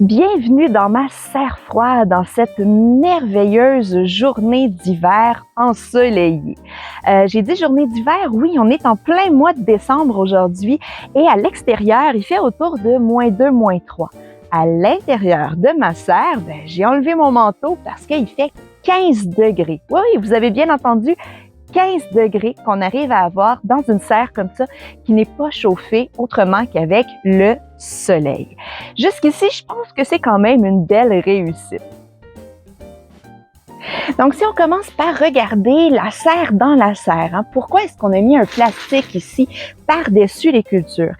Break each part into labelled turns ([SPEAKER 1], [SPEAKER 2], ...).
[SPEAKER 1] Bienvenue dans ma serre froide, dans cette merveilleuse journée d'hiver ensoleillée. J'ai dit journée d'hiver, oui, on est en plein mois de décembre aujourd'hui et à l'extérieur, il fait autour de -2, -3. À l'intérieur de ma serre, j'ai enlevé mon manteau parce qu'il fait 15 degrés. Oui, vous avez bien entendu, 15 degrés qu'on arrive à avoir dans une serre comme ça qui n'est pas chauffée autrement qu'avec le soleil. Jusqu'ici, je pense que c'est quand même une belle réussite. Donc, si on commence par regarder la serre dans la serre, pourquoi est-ce qu'on a mis un plastique ici par-dessus les cultures?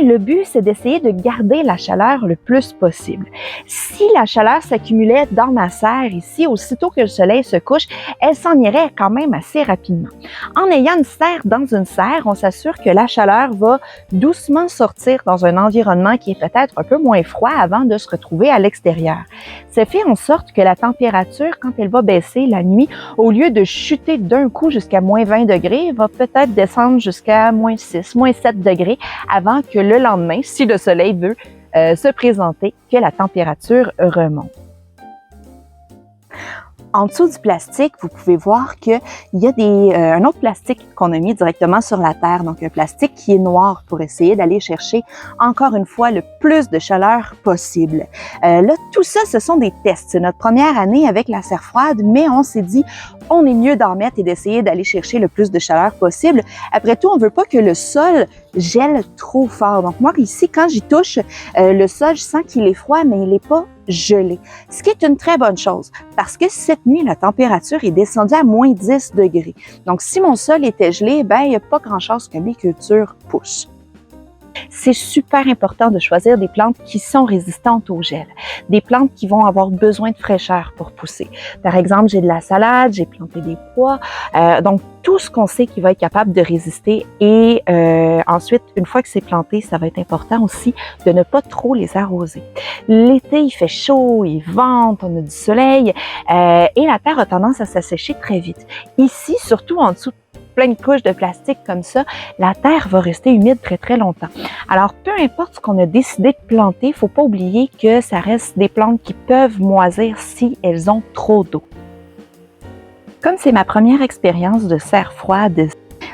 [SPEAKER 1] Le but, c'est d'essayer de garder la chaleur le plus possible. Si la chaleur s'accumulait dans ma serre ici, aussitôt que le soleil se couche, elle s'en irait quand même assez rapidement. En ayant une serre dans une serre, on s'assure que la chaleur va doucement sortir dans un environnement qui est peut-être un peu moins froid avant de se retrouver à l'extérieur. Ça fait en sorte que la température, quand elle va baisser la nuit, au lieu de chuter d'un coup jusqu'à -20 degrés, va peut-être descendre jusqu'à -6, -7 degrés avant que le lendemain, si le soleil veut se présenter, que la température remonte. En dessous du plastique, vous pouvez voir qu'il y a un autre plastique qu'on a mis directement sur la terre, donc un plastique qui est noir pour essayer d'aller chercher encore une fois le plus de chaleur possible. Là, tout ça, ce sont des tests. C'est notre première année avec la serre froide, mais on s'est dit, on est mieux d'en mettre et d'essayer d'aller chercher le plus de chaleur possible. Après tout, on veut pas que le sol gèle trop fort. Donc moi, ici, quand j'y touche, le sol, je sens qu'il est froid, mais il n'est pas gelé. Ce qui est une très bonne chose parce que cette nuit, la température est descendue à -10 degrés. Donc, si mon sol était gelé, il n'y a pas grand-chose que mes cultures poussent. C'est super important de choisir des plantes qui sont résistantes au gel, des plantes qui vont avoir besoin de fraîcheur pour pousser. Par exemple, j'ai de la salade, j'ai planté des pois, donc tout ce qu'on sait qui va être capable de résister et ensuite, une fois que c'est planté, ça va être important aussi de ne pas trop les arroser. L'été, il fait chaud, il vente, on a du soleil et la terre a tendance à s'assécher très vite. Ici, surtout en dessous plein de couches de plastique comme ça, la terre va rester humide très, très longtemps. Alors, peu importe ce qu'on a décidé de planter, il ne faut pas oublier que ça reste des plantes qui peuvent moisir si elles ont trop d'eau. Comme c'est ma première expérience de serre froide,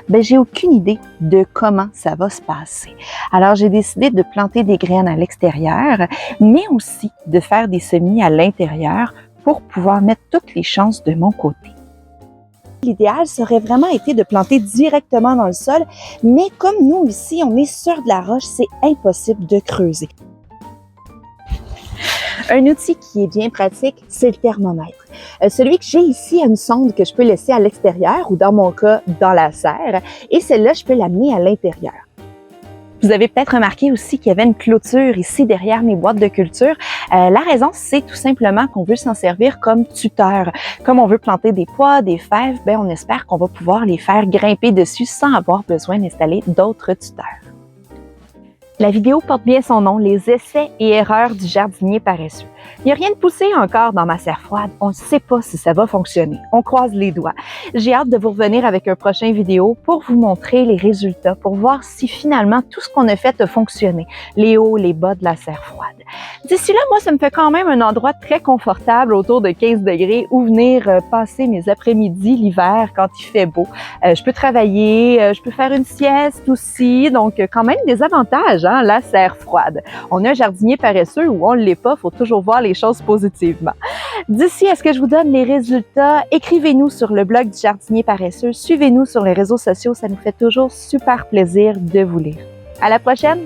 [SPEAKER 1] j'ai aucune idée de comment ça va se passer. Alors, j'ai décidé de planter des graines à l'extérieur, mais aussi de faire des semis à l'intérieur pour pouvoir mettre toutes les chances de mon côté. L'idéal serait vraiment été de planter directement dans le sol, mais comme nous ici, on est sur de la roche, c'est impossible de creuser. Un outil qui est bien pratique, c'est le thermomètre. Celui que j'ai ici a une sonde que je peux laisser à l'extérieur ou dans mon cas, dans la serre, et celle-là, je peux l'amener à l'intérieur. Vous avez peut-être remarqué aussi qu'il y avait une clôture ici derrière mes boîtes de culture. La raison, c'est tout simplement qu'on veut s'en servir comme tuteur. Comme on veut planter des pois, des fèves, on espère qu'on va pouvoir les faire grimper dessus sans avoir besoin d'installer d'autres tuteurs. La vidéo porte bien son nom, les essais et erreurs du jardinier paresseux. Il n'y a rien de poussé encore dans ma serre froide. On ne sait pas si ça va fonctionner. On croise les doigts. J'ai hâte de vous revenir avec un prochain vidéo pour vous montrer les résultats, pour voir si finalement tout ce qu'on a fait a fonctionné. Les hauts, les bas de la serre froide. D'ici là, moi, ça me fait quand même un endroit très confortable autour de 15 degrés où venir passer mes après-midi l'hiver quand il fait beau. Je peux travailler, je peux faire une sieste aussi. Donc, quand même des avantages, la serre froide. On a un jardinier paresseux ou on ne l'est pas, il faut toujours voir les choses positivement. D'ici à ce que je vous donne les résultats, écrivez-nous sur le blog du jardinier paresseux, suivez-nous sur les réseaux sociaux, ça nous fait toujours super plaisir de vous lire. À la prochaine!